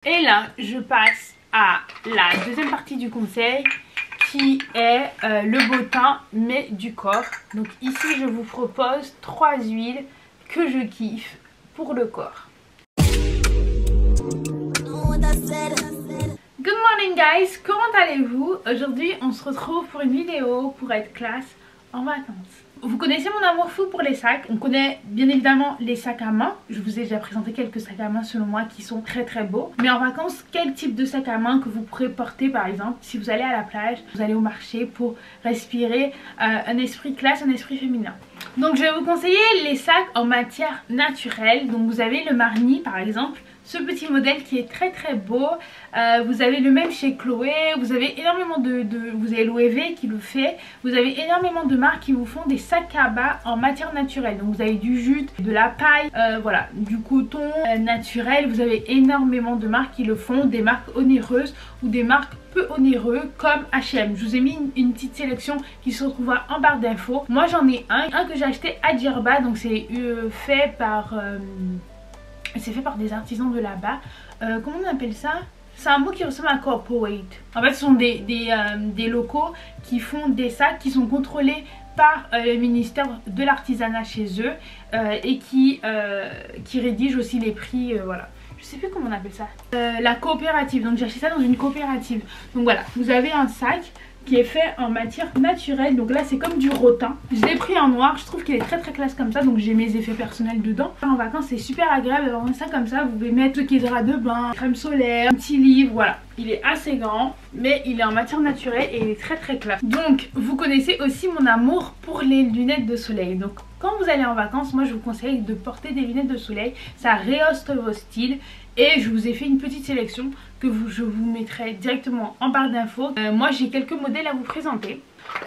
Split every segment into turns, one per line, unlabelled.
Et là, je passe à la deuxième partie du conseil qui est le beau teint mais du corps. Donc ici, je vous propose 3 huiles que je kiffe pour le corps. Good morning guys, comment allez-vous? Aujourd'hui, on se retrouve pour une vidéo pour être classe en vacances. Vous connaissez mon amour fou pour les sacs. On connaît bien évidemment les sacs à main. Je vous ai déjà présenté quelques sacs à main selon moi qui sont très très beaux. Mais en vacances, quel type de sac à main que vous pourrez porter par exemple si vous allez à la plage, vous allez au marché pour respirer un esprit classe, un esprit féminin. Donc je vais vous conseiller les sacs en matière naturelle. Donc vous avez le Marni par exemple. Ce petit modèle qui est très très beau, vous avez le même chez Chloé, vous avez énormément vous avez l'OEV qui le fait, vous avez énormément de marques qui vous font des sacs à bas en matière naturelle. Donc vous avez du jute, de la paille, voilà, du coton naturel, vous avez énormément de marques qui le font, des marques onéreuses ou des marques peu onéreuses comme H&M. Je vous ai mis une petite sélection qui se retrouvera en barre d'infos. Moi j'en ai un que j'ai acheté à Djerba, donc c'est fait par... c'est fait par des artisans de là-bas. Comment on appelle ça? C'est un mot qui ressemble à corporate. En fait, ce sont des locaux qui font des sacs qui sont contrôlés par le ministère de l'artisanat chez eux et qui rédigent aussi les prix. Voilà. Je sais plus comment on appelle ça. La coopérative. Donc j'ai acheté ça dans une coopérative. Donc voilà, vous avez un sac qui est fait en matière naturelle. Donc là c'est comme du rotin. Je l'ai pris en noir, je trouve qu'il est très très classe comme ça. Donc j'ai mes effets personnels dedans. En vacances c'est super agréable d'avoir un sac comme ça. Vous pouvez mettre ce qui est drap de bain, crème solaire, un petit livre, voilà. Il est assez grand mais il est en matière naturelle et il est très très classe. Donc vous connaissez aussi mon amour pour les lunettes de soleil. Donc quand vous allez en vacances, moi je vous conseille de porter des lunettes de soleil. Ça rehausse vos styles. Et je vous ai fait une petite sélection que je vous mettrai directement en barre d'infos. Moi j'ai quelques modèles à vous présenter.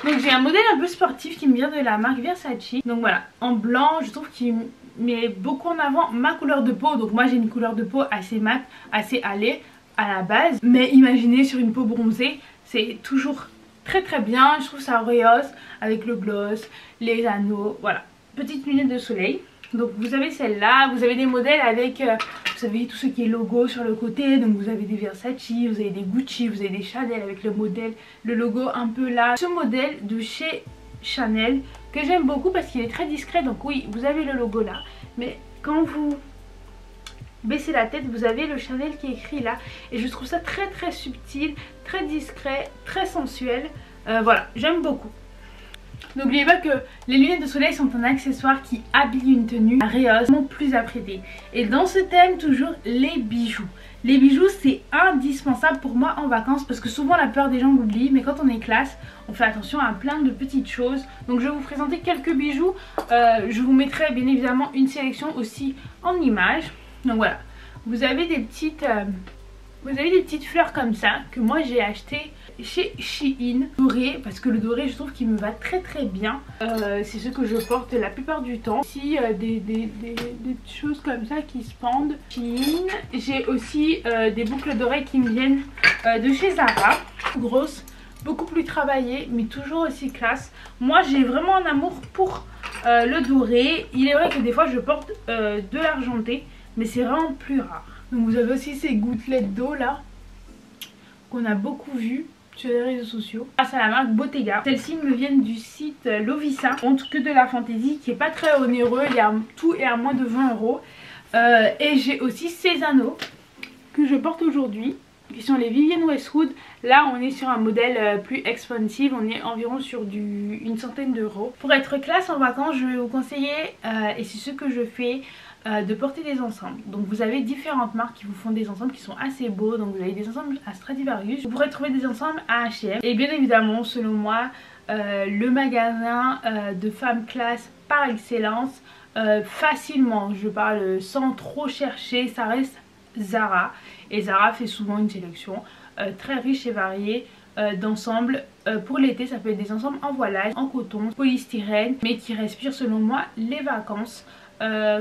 Donc j'ai un modèle un peu sportif qui me vient de la marque Versace. Donc voilà, en blanc, je trouve qu'il met beaucoup en avant ma couleur de peau. Donc moi j'ai une couleur de peau assez mat, assez allée à la base. Mais imaginez sur une peau bronzée, c'est toujours très très bien. Je trouve ça rehausse avec le gloss, les anneaux, voilà. Petite lunette de soleil. Donc vous avez celle-là, vous avez des modèles avec, vous savez, tout ce qui est logo sur le côté. Donc vous avez des Versace, vous avez des Gucci, vous avez des Chanel avec le modèle, le logo un peu là. Ce modèle de chez Chanel que j'aime beaucoup parce qu'il est très discret. Donc oui, vous avez le logo là, mais quand vous baissez la tête, vous avez le Chanel qui est écrit là. Et je trouve ça très très subtil, très discret, très sensuel. Voilà, j'aime beaucoup. N'oubliez pas que les lunettes de soleil sont un accessoire qui habille une tenue rehaussement plus apprêtée. Et dans ce thème, toujours les bijoux. Les bijoux, c'est indispensable pour moi en vacances parce que souvent la plupart des gens l'oublient. Mais quand on est classe, on fait attention à plein de petites choses. Donc je vais vous présenter quelques bijoux. Je vous mettrai bien évidemment une sélection aussi en images. Donc voilà, vous avez des petites fleurs comme ça que moi j'ai acheté chez Shein, doré, parce que le doré je trouve qu'il me va très très bien. C'est ce que je porte la plupart du temps. Ici des choses comme ça qui se pendent. Shein. J'ai aussi des boucles d'oreilles qui me viennent de chez Zara, grosses, beaucoup plus travaillées mais toujours aussi classe. Moi j'ai vraiment un amour pour le doré. Il est vrai que des fois je porte de l'argenté mais c'est vraiment plus rare. Donc vous avez aussi ces gouttelettes d'eau là qu'on a beaucoup vu sur les réseaux sociaux grâce à la marque Bottega. Celles-ci me viennent du site Lovisa, montre que de la fantaisie qui est pas très onéreux, tout est à moins de 20 €. Et j'ai aussi ces anneaux que je porte aujourd'hui qui sont les Vivienne Westwood. Là on est sur un modèle plus expensive, on est environ sur une centaine d'euros. Pour être classe en vacances, je vais vous conseiller, et c'est ce que je fais, de porter des ensembles. Donc vous avez différentes marques qui vous font des ensembles qui sont assez beaux. Donc vous avez des ensembles à Stradivarius, vous pourrez trouver des ensembles à H&M. Et bien évidemment selon moi le magasin de femmes classe par excellence, facilement, je parle sans trop chercher, ça reste Zara. Et Zara fait souvent une sélection très riche et variée d'ensembles. Pour l'été ça peut être des ensembles en voilage, en coton, polystyrène, mais qui respirent selon moi les vacances.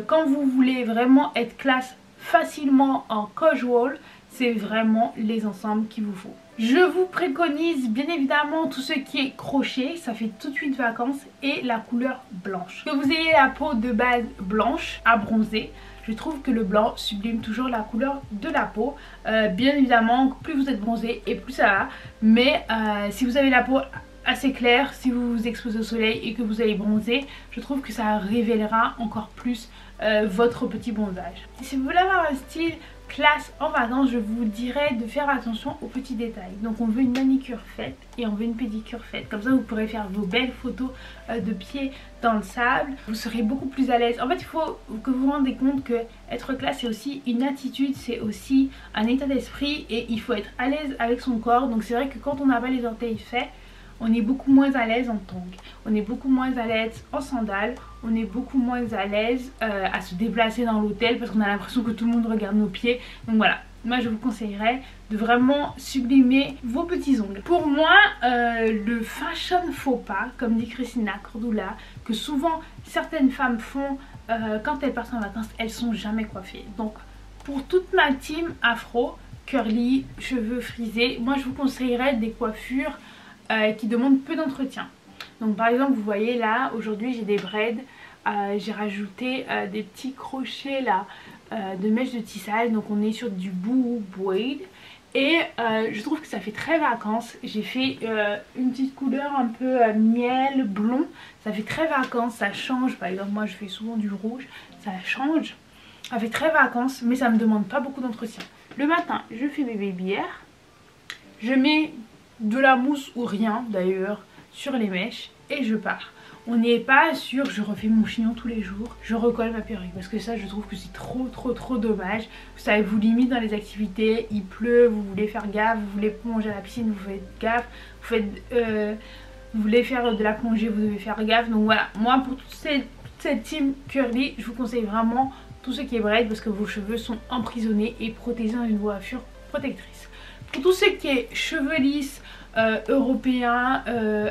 Quand vous voulez vraiment être classe facilement en casual, c'est vraiment les ensembles qu'il vous faut. Je vous préconise bien évidemment tout ce qui est crochet, ça fait tout de suite vacances, et la couleur blanche. Que vous ayez la peau de base blanche à bronzer, Je trouve que le blanc sublime toujours la couleur de la peau. Bien évidemment, plus vous êtes bronzé et plus ça va. Mais si vous avez la peau assez claire, si vous vous exposez au soleil et que vous allez bronzer, je trouve que ça révélera encore plus votre petit bronzage. Si vous voulez avoir un style classe en vacances, je vous dirais de faire attention aux petits détails. Donc on veut une manicure faite et on veut une pédicure faite. Comme ça vous pourrez faire vos belles photos de pieds dans le sable. Vous serez beaucoup plus à l'aise. En fait il faut que vous vous rendez compte que être classe c'est aussi une attitude, c'est aussi un état d'esprit et il faut être à l'aise avec son corps. Donc c'est vrai que quand on n'a pas les orteils faits, on est beaucoup moins à l'aise en tongs, on est beaucoup moins à l'aise en sandales, on est beaucoup moins à l'aise à se déplacer dans l'hôtel parce qu'on a l'impression que tout le monde regarde nos pieds. Donc voilà, moi je vous conseillerais de vraiment sublimer vos petits ongles. Pour moi, le fashion faux pas, comme dit Christina Cordula, que souvent certaines femmes font quand elles partent en vacances, elles sont jamais coiffées. Donc pour toute ma team afro, curly, cheveux frisés, moi je vous conseillerais des coiffures qui demandent peu d'entretien. Donc par exemple vous voyez là aujourd'hui j'ai des braids, j'ai rajouté des petits crochets là de mèche de tissage, donc on est sur du boo braid et je trouve que ça fait très vacances. J'ai fait une petite couleur un peu miel blond, ça fait très vacances, ça change. Par exemple moi je fais souvent du rouge, ça change, ça fait très vacances mais ça me demande pas beaucoup d'entretien. Le matin je fais mes babyères, je mets de la mousse ou rien d'ailleurs sur les mèches et je pars. On n'est pas sûr je refais mon chignon tous les jours, je recolle ma perruque parce que ça je trouve que c'est trop dommage. Ça vous limite dans les activités, il pleut, vous voulez faire gaffe, vous voulez plonger à la piscine, vous faites gaffe, vous voulez faire de la plongée, vous devez faire gaffe. Donc voilà, moi pour toute cette team curly, je vous conseille vraiment tout ce qui est braid parce que vos cheveux sont emprisonnés et protégés dans une coiffure protectrice. Pour tout ce qui est cheveux lisses, européens,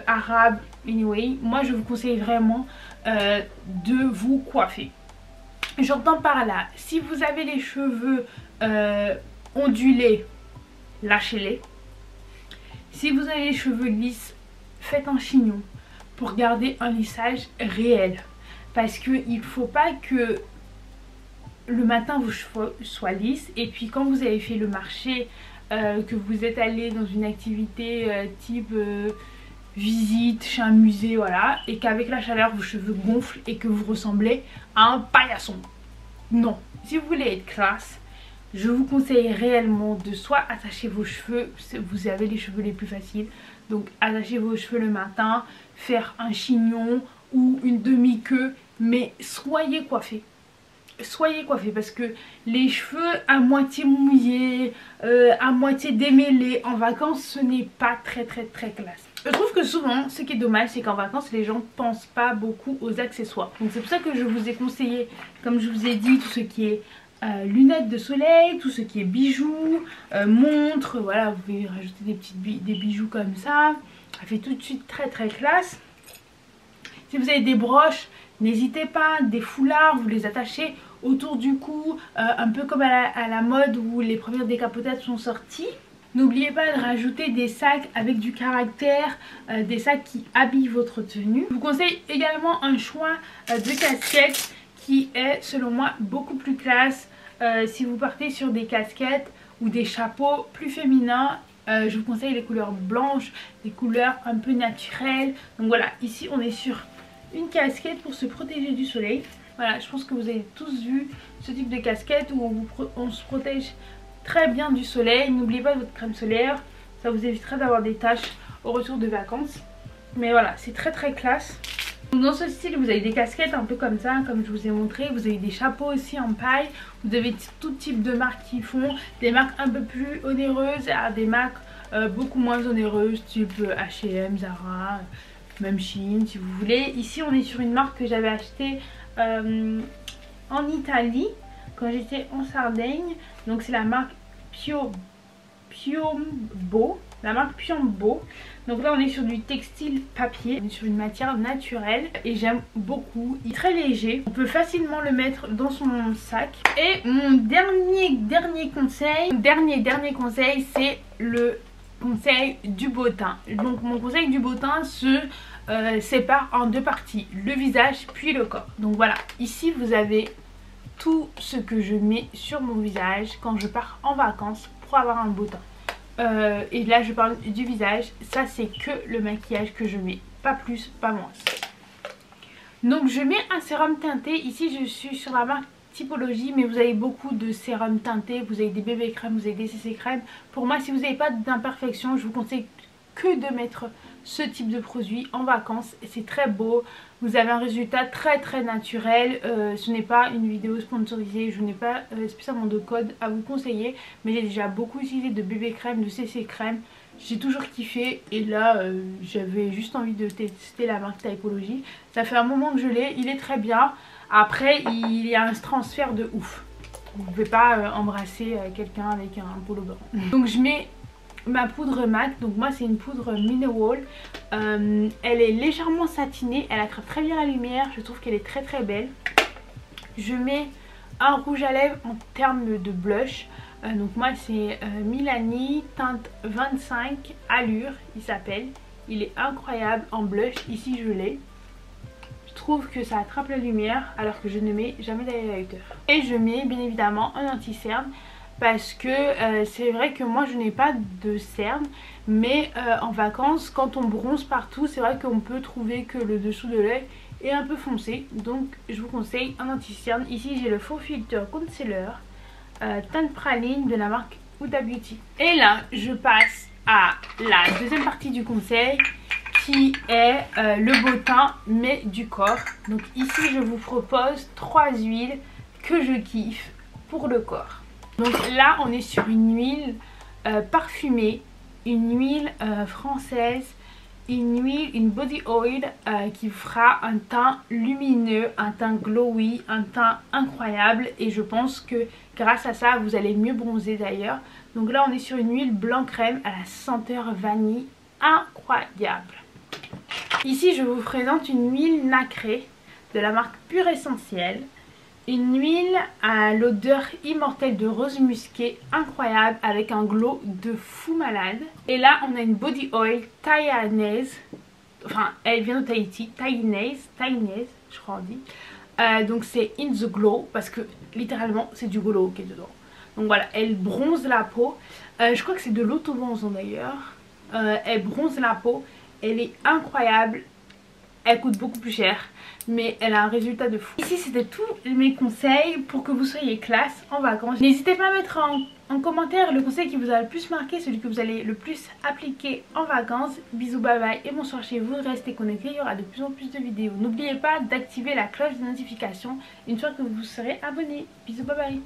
arabes, anyway, moi je vous conseille vraiment de vous coiffer. J'entends par là, si vous avez les cheveux ondulés, lâchez-les. Si vous avez les cheveux lisses, faites un chignon pour garder un lissage réel. Parce qu'il ne faut pas que le matin vos cheveux soient lisses et puis quand vous avez fait le marché, que vous êtes allé dans une activité type visite chez un musée, voilà, et qu'avec la chaleur vos cheveux gonflent et que vous ressemblez à un paillasson. Non, si vous voulez être classe, je vous conseille réellement de soit attacher vos cheveux, vous avez les cheveux les plus faciles, donc attachez vos cheveux le matin, faire un chignon ou une demi-queue, mais soyez coiffés. Soyez coiffés parce que les cheveux à moitié mouillés, à moitié démêlés en vacances, ce n'est pas très classe. Je trouve que souvent ce qui est dommage c'est qu'en vacances les gens pensent pas beaucoup aux accessoires. Donc c'est pour ça que je vous ai conseillé, comme je vous ai dit, tout ce qui est lunettes de soleil, tout ce qui est bijoux, montres, voilà, vous pouvez rajouter des bijoux comme ça. Ça fait tout de suite très classe. Si vous avez des broches, n'hésitez pas, des foulards, vous les attachez autour du cou, un peu comme à la mode où les premières décapotables sont sorties. N'oubliez pas de rajouter des sacs avec du caractère, des sacs qui habillent votre tenue. Je vous conseille également un choix de casquette qui est selon moi beaucoup plus classe. Si vous partez sur des casquettes ou des chapeaux plus féminins, je vous conseille les couleurs blanches, des couleurs un peu naturelles. Donc voilà, ici on est sur une casquette pour se protéger du soleil. Voilà, je pense que vous avez tous vu ce type de casquette où on se protège très bien du soleil. N'oubliez pas votre crème solaire, ça vous évitera d'avoir des taches au retour de vacances. Mais voilà, c'est très classe. Donc dans ce style vous avez des casquettes un peu comme ça, comme je vous ai montré. Vous avez des chapeaux aussi en paille. Vous avez tout type de marques qui font des marques un peu plus onéreuses à des marques beaucoup moins onéreuses, type H&M, Zara, même Shein si vous voulez. Ici on est sur une marque que j'avais achetée en Italie quand j'étais en Sardaigne. Donc c'est la marque Piombo. La marque Piombo. Donc là on est sur du textile papier, on est sur une matière naturelle et j'aime beaucoup. Il est très léger, on peut facilement le mettre dans son sac. Et mon dernier conseil, c'est le conseil du bottin. Donc mon conseil du bottin se sépare en deux parties, le visage puis le corps. Donc voilà, ici vous avez tout ce que je mets sur mon visage quand je pars en vacances pour avoir un beau teint. Et là je parle du visage, ça c'est que le maquillage que je mets, pas plus, pas moins. Donc je mets un sérum teinté, ici je suis sur la marque Typologie, mais vous avez beaucoup de sérums teintés, vous avez des bébés crèmes, vous avez des CC crèmes. Pour moi, si vous n'avez pas d'imperfection, je vous conseille que de mettre ce type de produit en vacances. C'est très beau, vous avez un résultat très naturel. Ce n'est pas une vidéo sponsorisée, je n'ai pas spécialement de code à vous conseiller, mais j'ai déjà beaucoup utilisé de bébé crème, de CC crème. J'ai toujours kiffé et là j'avais juste envie de tester la marque Typologie. Ça fait un moment que je l'ai, il est très bien. Après il y a un transfert de ouf. Vous ne pouvez pas embrasser quelqu'un avec un polo blanc. Donc je mets ma poudre mat, donc moi c'est une poudre Mineral. Elle est légèrement satinée, elle attrape très bien la lumière, je trouve qu'elle est très belle. Je mets un rouge à lèvres en termes de blush. Donc moi c'est Milani teinte 25 Allure, il s'appelle. Il est incroyable en blush, ici je l'ai. Je trouve que ça attrape la lumière alors que je ne mets jamais d'highlighter. Et je mets bien évidemment un anti-cerne parce que c'est vrai que moi je n'ai pas de cerne, mais en vacances quand on bronze partout c'est vrai qu'on peut trouver que le dessous de l'œil est un peu foncé. Donc je vous conseille un anti-cerne. Ici j'ai le Faux Filter Concealer teinte praline de la marque Huda Beauty. Et là je passe à la deuxième partie du conseil qui est le beau teint mais du corps. Donc ici je vous propose 3 huiles que je kiffe pour le corps. Donc là on est sur une huile parfumée, une huile française, une body oil qui vous fera un teint lumineux, un teint glowy, un teint incroyable. Et je pense que grâce à ça vous allez mieux bronzer d'ailleurs. Donc là on est sur une huile blanc crème à la senteur vanille incroyable. Ici je vous présente une huile nacrée de la marque Pure Essentiel. Une huile à l'odeur immortelle de rose musquée incroyable avec un glow de fou malade. Et là on a une body oil thaïlandaise, enfin elle vient de Tahiti, thaïnaise je crois on dit. Donc c'est In The Glow parce que littéralement c'est du glow qui est dedans. Donc voilà, elle bronze la peau, je crois que c'est de l'auto-bronzant d'ailleurs. Elle bronze la peau, elle est incroyable. Elle coûte beaucoup plus cher, mais elle a un résultat de fou. Ici c'était tous mes conseils pour que vous soyez classe en vacances. N'hésitez pas à mettre en commentaire le conseil qui vous a le plus marqué, celui que vous allez le plus appliquer en vacances. Bisous, bye bye et bonsoir chez vous. Restez connectés, il y aura de plus en plus de vidéos. N'oubliez pas d'activer la cloche de notification une fois que vous serez abonné. Bisous, bye bye.